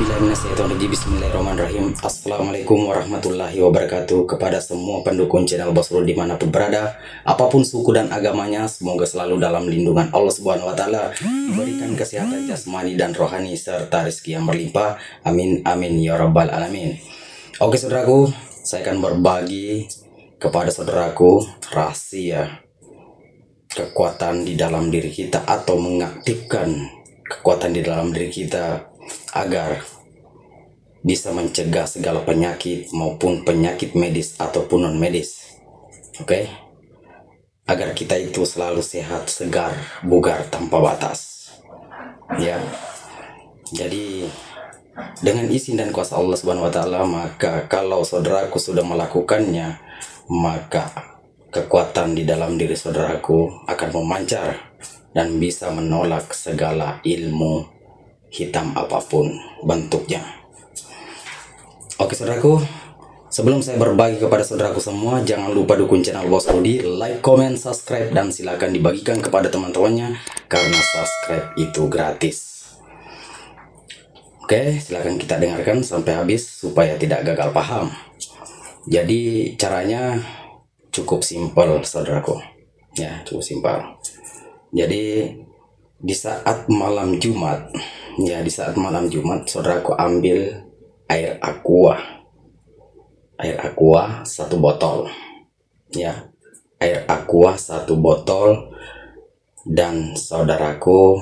Bismillahirrahmanirrahim. Assalamualaikum warahmatullahi wabarakatuh. Kepada semua pendukung channel Bos Rudi dimanapun berada, apapun suku dan agamanya, semoga selalu dalam lindungan Allah Subhanahu wa Ta'ala, diberikan kesehatan jasmani dan rohani serta rezeki yang berlimpah. Amin amin ya rabbal alamin. Oke saudaraku, saya akan berbagi kepada saudaraku rahasia kekuatan di dalam diri kita, atau mengaktifkan kekuatan di dalam diri kita agar bisa mencegah segala penyakit maupun penyakit medis ataupun non medis. Oke, agar kita itu selalu sehat, segar, bugar tanpa batas. Ya, jadi dengan izin dan kuasa Allah Subhanahu wa Ta'ala, maka kalau saudaraku sudah melakukannya, maka kekuatan di dalam diri saudaraku akan memancar dan bisa menolak segala ilmu hitam apapun bentuknya. Oke saudaraku, sebelum saya berbagi kepada saudaraku semua, jangan lupa dukung channel Bos Rudi, like, comment, subscribe, dan silakan dibagikan kepada teman-temannya, karena subscribe itu gratis. Oke, silakan kita dengarkan sampai habis supaya tidak gagal paham. Jadi caranya cukup simpel saudaraku, ya, cukup simpel. Jadi di saat malam Jumat, ya, di saat malam Jumat, saudaraku ambil air aqua 1 botol, ya, air aqua 1 botol, dan saudaraku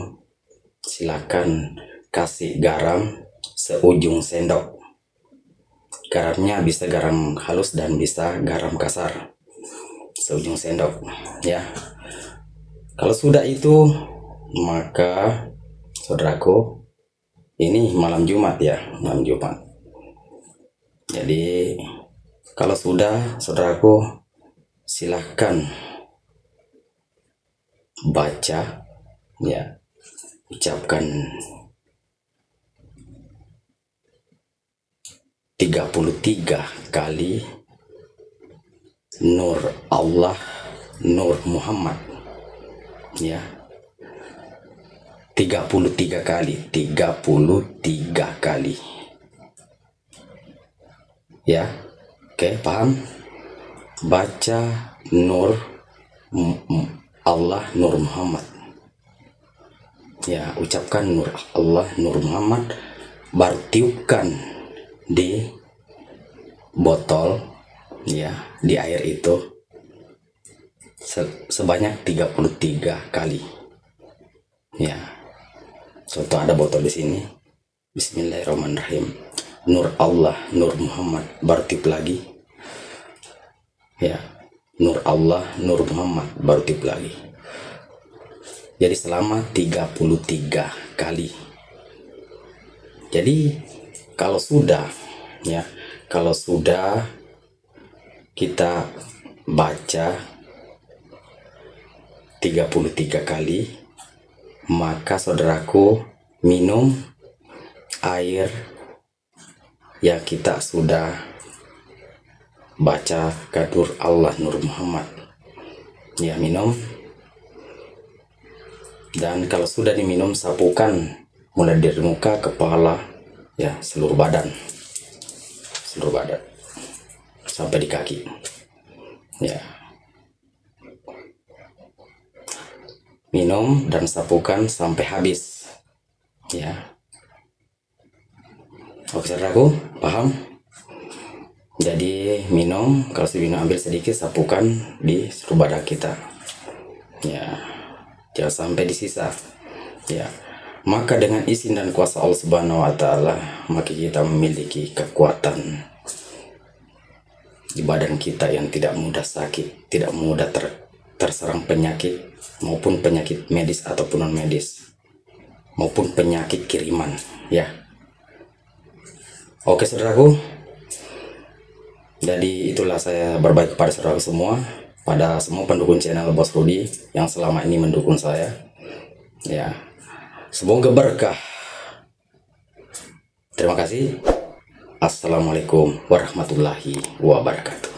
silakan kasih garam seujung sendok. Garamnya bisa garam halus dan bisa garam kasar, seujung sendok, ya. Kalau sudah itu, maka saudaraku, ini malam Jumat, ya, malam Jumat. Jadi kalau sudah, saudaraku silahkan baca, ya, ucapkan 33 kali Nur Allah, Nur Muhammad, ya, 33 kali, ya. Oke, paham? Baca Nur Allah, Nur Muhammad, ya, ucapkan Nur Allah, Nur Muhammad, baru tiupkan di botol, ya, di air itu sebanyak 33 kali, ya. Contoh ada botol di sini. Bismillahirrahmanirrahim. Nur Allah, Nur Muhammad, baru tiup lagi, ya. Nur Allah, Nur Muhammad, baru tiup lagi. Jadi selama 33 kali. Jadi kalau sudah, ya, kalau sudah kita baca 33 kali, maka saudaraku minum air yang kita sudah baca Nur Allah, Nur Muhammad, ya, minum. Dan kalau sudah diminum, sapukan mulai dari muka, kepala, ya, seluruh badan sampai di kaki, ya. Minum dan sapukan sampai habis, ya. Oke saudaraku, paham? Jadi minum, kalau sudah minum ambil sedikit, sapukan di seluruh badan kita, ya, jangan sampai disisa, ya. Maka dengan izin dan kuasa Allah Subhanahu wa Ta'ala, maka kita memiliki kekuatan di badan kita yang tidak mudah sakit, tidak mudah terserang penyakit, maupun penyakit medis ataupun non medis, maupun penyakit kiriman, ya. Oke saudaraku, jadi itulah saya berbagi kepada saudaraku semua, pada semua pendukung channel Bos Rudi yang selama ini mendukung saya, ya. Semoga berkah. Terima kasih. Assalamualaikum warahmatullahi wabarakatuh.